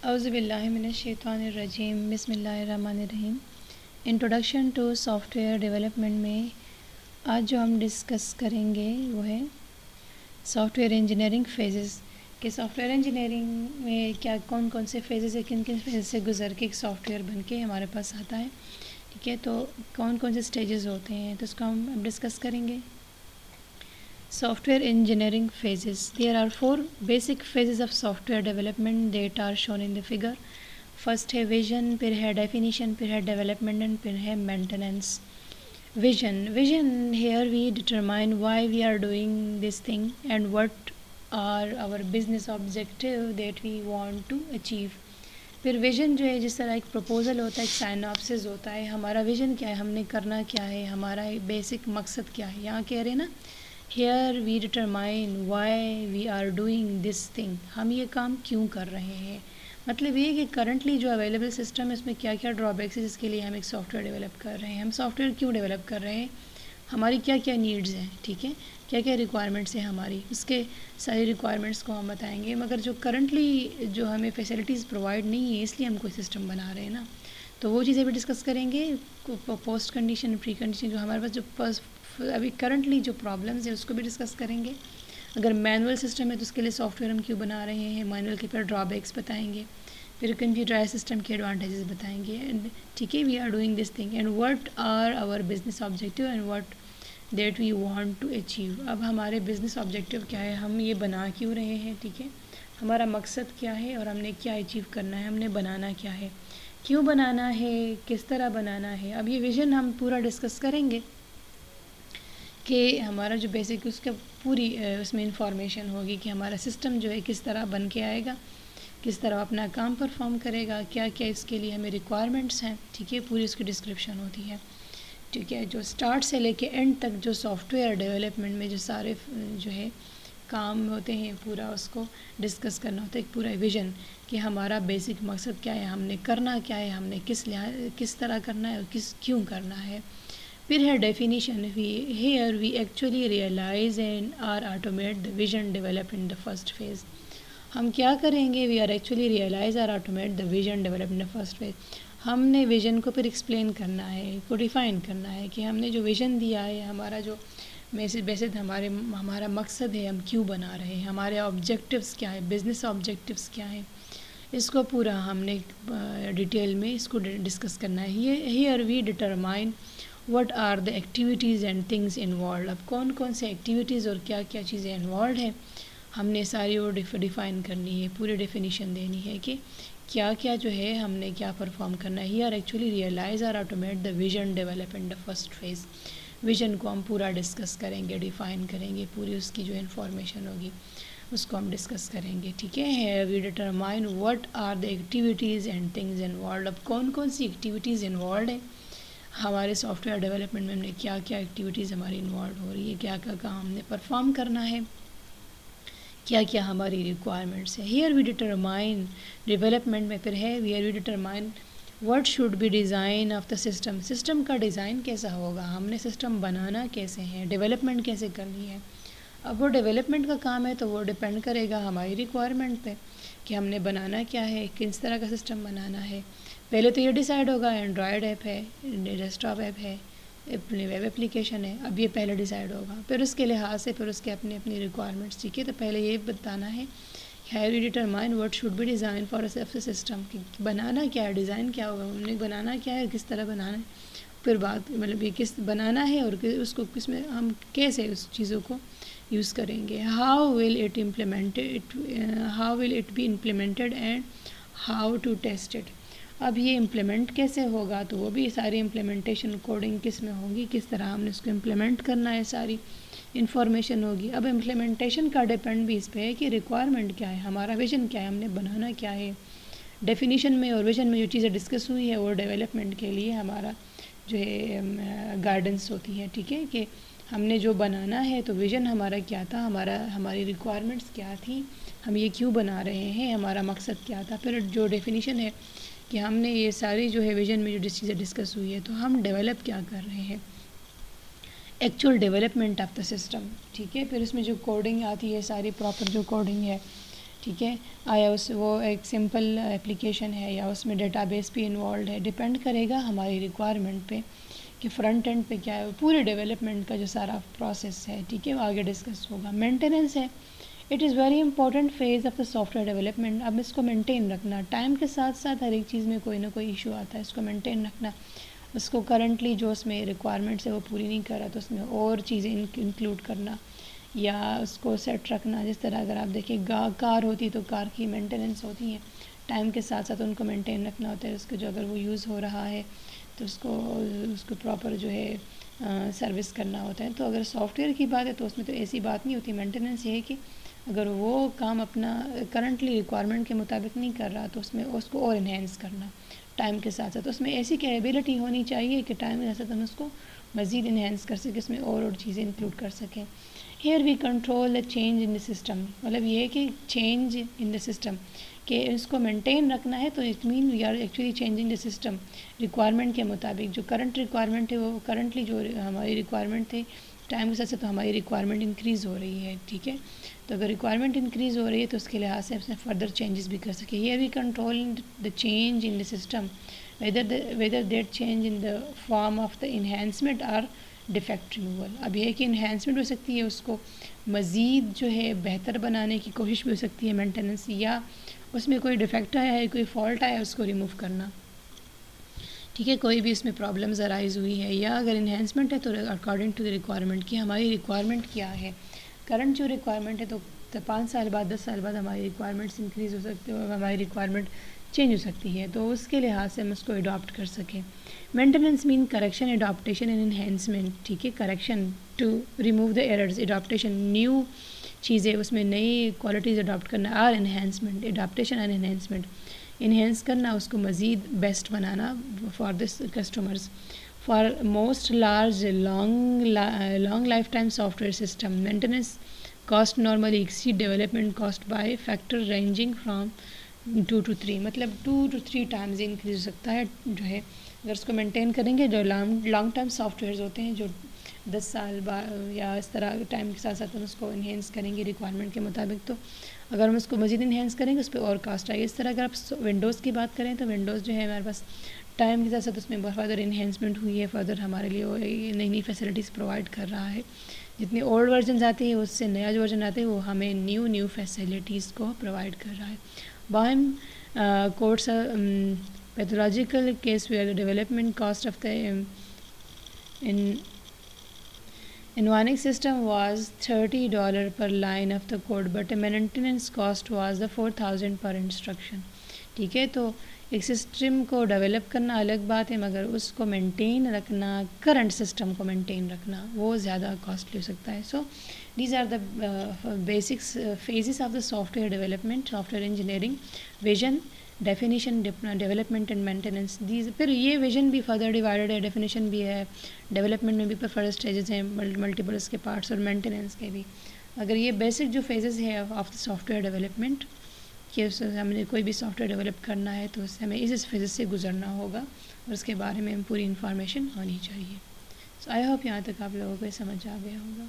औज़ुबिल्लाहिमिनश्शैतानिर्रजीम बिस्मिल्लाहिर्रहमानिर्रहीम। Introduction to software development में आज जो हम डिस्कस करेंगे वो है सॉफ्टवेयर इंजीनियरिंग फेजेस कि सॉफ्टवेयर इंजीनियरिंग में क्या कौन कौन से फेजेस है, किन किन फेजेस से गुजर के एक सॉफ्टवेयर बन के हमारे पास आता है। ठीक है, तो कौन कौन से स्टेजेस होते हैं तो उसको हम अब डिस्कस करेंगे। Software engineering phases. There are 4 basic phases of software development that are shown in the figure. First है vision, फिर है definition, फिर है development and फिर है maintenance. Vision here we determine why we are doing this thing and what are our business objective that we want to achieve. फिर vision जो है जिस तरह एक प्रपोज़ल होता है, एक साइनॉप्सिस होता है, हमारा विज़न क्या है, हमने करना क्या है, हमारा बेसिक मकसद क्या है। यहाँ कह रहे हैं ना, here we determine why we are doing this thing, हम ये काम क्यों कर रहे हैं। मतलब ये कि करंटली जो अवेलेबल सिस्टम है उसमें क्या क्या ड्रॉबैक्स है जिसके लिए हम एक सॉफ्टवेयर डेवलप कर रहे हैं। हम सॉफ्टवेयर क्यों डेवलप कर रहे हैं, हमारी क्या क्या नीड्स हैं, ठीक है, क्या क्या रिक्वायरमेंट्स हैं हमारी, उसके सारी रिक्वायरमेंट्स को हम बताएंगे। मगर जो करंटली जो हमें फैसिलिटीज़ प्रोवाइड नहीं है इसलिए हम कोई सिस्टम बना रहे हैं ना, तो वो चीज़ें भी डिस्कस करेंगे। पोस्ट कंडीशन, प्री कंडीशन, जो हमारे पास जो अभी करंटली जो प्रॉब्लम्स है उसको भी डिस्कस करेंगे। अगर मैनुअल सिस्टम है तो उसके लिए सॉफ्टवेयर हम क्यों बना रहे हैं, मैनुअल के फिर ड्रॉबैक्स बताएंगे, फिर कंप्यूटराइज सिस्टम के एडवांटेजेस बताएंगे। एंड ठीक है, we are doing this thing and what are our business objective and what that we want to achieve. अब हमारे बिजनेस ऑब्जेक्टिव क्या है, हम ये बना क्यों रहे हैं, ठीक है, हमारा मकसद क्या है और हमने क्या अचीव करना है, हमने बनाना क्या है, क्यों बनाना है, किस तरह बनाना है। अब ये विज़न हम पूरा डिस्कस करेंगे कि हमारा जो बेसिक उसका पूरी उसमें इंफॉर्मेशन होगी कि हमारा सिस्टम जो है किस तरह बन के आएगा, किस तरह अपना काम परफॉर्म करेगा, क्या क्या इसके लिए हमें रिक्वायरमेंट्स हैं, ठीक है, पूरी उसकी डिस्क्रिप्शन होती है। ठीक है, जो स्टार्ट से लेके एंड तक जो सॉफ्टवेयर डेवलपमेंट में जो सारे जो है काम होते हैं पूरा उसको डिस्कस करना होता है। एक पूरा विज़न कि हमारा बेसिक मकसद क्या है, हमने करना क्या है, हमने किस तरह करना है और क्यों करना है। फिर है definition, here we actually realize and are automate the vision develop in the first phase. हम क्या करेंगे, we are actually realize are automate the vision develop in the first phase. हमने विज़न को फिर एक्सप्लेन करना है, को डिफ़ाइन करना है कि हमने जो विज़न दिया है, हमारा जो बेसिक हमारा मकसद है, हम क्यों बना रहे हैं, हमारे ऑब्जेक्टिव्स क्या है, बिज़नेस ऑब्जेक्टिव्स क्या हैं, इसको पूरा हमने डिटेल में इसको डिस्कस करना है। Here we determine what are the activities and things involve. अब कौन कौन से एक्टिविटीज़ और क्या क्या चीज़ें इन्वॉल्व हैं, हमने सारी वो डिफ़ाइन करनी है, पूरी डेफिनेशन देनी है कि क्या क्या जो है हमने क्या परफॉर्म करना है। Here actually realize are automate the vision develop in the first phase. Vision को हम पूरा डिस्कस करेंगे, डिफ़ाइन करेंगे, पूरी उसकी जो इन्फॉर्मेशन होगी उसको हम डिस्कस करेंगे। ठीक है, we determine what are the activities and things involve. अब कौन कौन सी एक्टिविटीज़ इन्वॉल्व है हमारे सॉफ्टवेयर डेवलपमेंट में, हमने क्या क्या एक्टिविटीज़ हमारी इन्वॉल्व हो रही है, क्या क्या काम हमने परफॉर्म करना है, क्या क्या हमारी रिक्वायरमेंट्स है। हियर वी डिटरमाइन, डेवलपमेंट में फिर है here we determine what should be design of the system. System का डिज़ाइन कैसा होगा, हमने सिस्टम बनाना कैसे है, डेवलपमेंट कैसे करनी है। अब वो डेवलपमेंट का काम है तो वो डिपेंड करेगा हमारी रिक्वायरमेंट पे कि हमने बनाना क्या है, किस तरह का सिस्टम बनाना है। पहले तो ये डिसाइड होगा एंड्रॉयड ऐप है, डेस्कटॉप ऐप है, अपनी वेब एप्लीकेशन है, अब ये पहले डिसाइड होगा। फिर उसके लिहाज से फिर उसके अपनी अपनी रिक्वायरमेंट्स, ठीक है, तो पहले ये बताना है how we determine what should be design for a system, कि बनाना क्या है, डिज़ाइन क्या होगा, हमने बनाना क्या है, किस तरह बनाना है। फिर बात मतलब ये किस बनाना है और उसको किस में हम कैसे उस चीज़ों को यूज़ करेंगे। How will it be implemented and how to test it. अब ये इम्प्लीमेंट कैसे होगा, तो वो भी सारी इम्प्लीमेंटेशन कोडिंग किस में होगी, किस तरह हमने उसको इम्प्लीमेंट करना है, सारी इन्फॉर्मेशन होगी। अब इम्प्लीमेंटेशन का डिपेंड भी इस पे है कि रिक्वायरमेंट क्या है, हमारा विजन क्या है, हमने बनाना क्या है। डेफिनेशन में और विजन में जो चीज़ें डिस्कस हुई है वो डेवलपमेंट के लिए हमारा जो है गाइडेंस होती है। ठीक है, कि हमने जो बनाना है तो विज़न हमारा क्या था, हमारी रिक्वायरमेंट्स क्या थी, हम ये क्यों बना रहे हैं, हमारा मकसद क्या था। फिर जो डेफिनेशन है कि हमने ये सारी जो है विज़न में जो चीज़ें डिस्कस हुई है तो हम डेवलप क्या कर रहे हैं, actual development of the system. ठीक है, फिर इसमें जो कोडिंग आती है सारी प्रॉपर जो कोडिंग है ठीक है, आया उस वो एक सिंपल एप्लीकेशन है या उसमें डेटाबेस भी इन्वॉल्व है, डिपेंड करेगा हमारी रिक्वायरमेंट पे कि फ्रंट एंड पे क्या है। पूरे डेवलपमेंट का जो सारा प्रोसेस है, ठीक है, वो आगे डिस्कस होगा। मेंटेनेंस है, it is very important phase of the software development. अब इसको मेंटेन रखना, टाइम के साथ साथ हर एक चीज़ में कोई ना कोई इशू आता है, इसको मेंटेन रखना। उसको करंटली जो उसमें रिक्वायरमेंट्स है वो पूरी नहीं कर रहा तो उसमें और चीज़ें इंक्लूड करना या उसको सेट रखना। जिस तरह अगर आप देखें कार होती तो कार की मेंटेनेंस होती है, टाइम के साथ साथ उनको मेंटेन रखना होता है। उसको जो अगर वो यूज़ हो रहा है तो उसको प्रॉपर जो है सर्विस करना होता है। तो अगर सॉफ्टवेयर की बात है तो उसमें तो ऐसी बात नहीं होती। मेंटेनेंस ये है कि अगर वो काम अपना करंटली रिक्वायरमेंट के मुताबिक नहीं कर रहा तो उसमें उसको और इन्हेंस करना टाइम के साथ साथ। उसमें ऐसी कैपेबिलिटी होनी चाहिए कि टाइम के साथ साथ हम उसको मज़ीद इन्हेंस कर सकें, उसमें और चीज़ें इंक्लूड कर सकें। Here we control the change in the system, मतलब ये है कि चेंज इन द सिस्टम कि इसको मेंटेन रखना है तो it mean we are actually changing the system requirement के मुताबिक। जो करंट रिक्वायरमेंट है वो करंटली जो हमारी रिक्वायरमेंट थी टाइम के साथ साथ तो हमारी रिक्वायरमेंट इंक्रीज़ हो रही है, ठीक है। तो अगर रिक्वायरमेंट इंक्रीज़ हो रही है तो उसके लिहाज से उसमें फर्दर चेंजेस भी कर सके। Here we control the change in the system whether that change in the form of the enhancement or defect removal. अब यह है कि इन्हेंसमेंट हो सकती है, उसको मज़ीद जो है बेहतर बनाने की कोशिश भी हो सकती है मेंटेनेंस, या उसमें कोई डिफेक्ट आया है, कोई फॉल्ट आया है, उसको रिमूव करना, ठीक है। कोई भी इसमें प्रॉब्लम्स अराइज हुई है या अगर इन्हेंसमेंट है तो अकॉर्डिंग टू द रिक्वायरमेंट कि हमारी रिक्वायरमेंट क्या है। करंट जो रिक्वायरमेंट है तो 5 साल बाद 10 साल बाद हमारी रिक्वायरमेंट्स इंक्रीज़ हो सकती है, हमारी रिक्वायरमेंट चेंज हो सकती है, तो उसके लिहाज से हम उसको अडॉप्ट कर सकें। Maintenance mean correction, adaptation and enhancement, ठीक है। Correction to remove the errors, adaptation new चीज़ें उसमें नई क्वालिटीज़ अडॉप्ट करना, और enhancement adaptation and enhancement enhance करना, उसको मज़ीद बेस्ट बनाना for this customers. For most large long life time software system maintenance cost normally exceed development cost by factor ranging from 2 to 3, मतलब 2 to 3 टाइम्स इंक्रीज हो सकता है जो है अगर उसको मेंटेन करेंगे। जो लॉन्ग टर्म सॉफ्टवेयर्स होते हैं जो 10 साल बाद या इस तरह टाइम के साथ साथ हम उसको इन्हेंस करेंगे रिक्वायरमेंट के मुताबिक, तो अगर हम उसको मज़ीद इन्हेंस करेंगे उस पर और कास्ट आएगी। इस तरह अगर आप विंडोज़ की बात करें तो विंडोज़ जो है हमारे पास टाइम के साथ साथ उसमें फर्दर इन्हेंसमेंट हुई है, फर्दर हमारे लिए नई नई फैसिलिटीज़ प्रोवाइड कर रहा है। जितने ओल्ड वर्जन आते हैं उससे नया जो वर्जन आते हैं वो हमें न्यू फैसिलिटीज़ को प्रोवाइड कर रहा है। Boehm quotes a pathological case where the development cost of the Nuvonic system was $30 per line of the code, but the maintenance cost was the 4,000 per instruction, ठीक है। तो एक सिस्टम को develop करना अलग बात है, मगर उसको मेंटेन रखना, करंट सिस्टम को मेंटेन रखना वो ज़्यादा कॉस्टली हो सकता है। So these are the basics phases of the software development, software engineering, vision, definition, development and maintenance. These फिर ये विजन भी फर्दर डिवाइडेड है, डेफिनेशन भी है, डेवलपमेंट में भी फर्दर स्टेजेस हैं मल्टीपल इसके पार्ट्स, और मेंटेनेंस के भी। अगर ये बेसिक जो फेजेस है ऑफ द सॉफ्टवेयर डेवलपमेंट कि हमने कोई भी सॉफ्टवेयर डेवलप करना है तो उससे हमें इस फेज से गुजरना होगा और उसके बारे में पूरी इन्फॉर्मेशन होनी चाहिए। सो आई होप यहाँ तक आप लोगों को समझ आ गया होगा।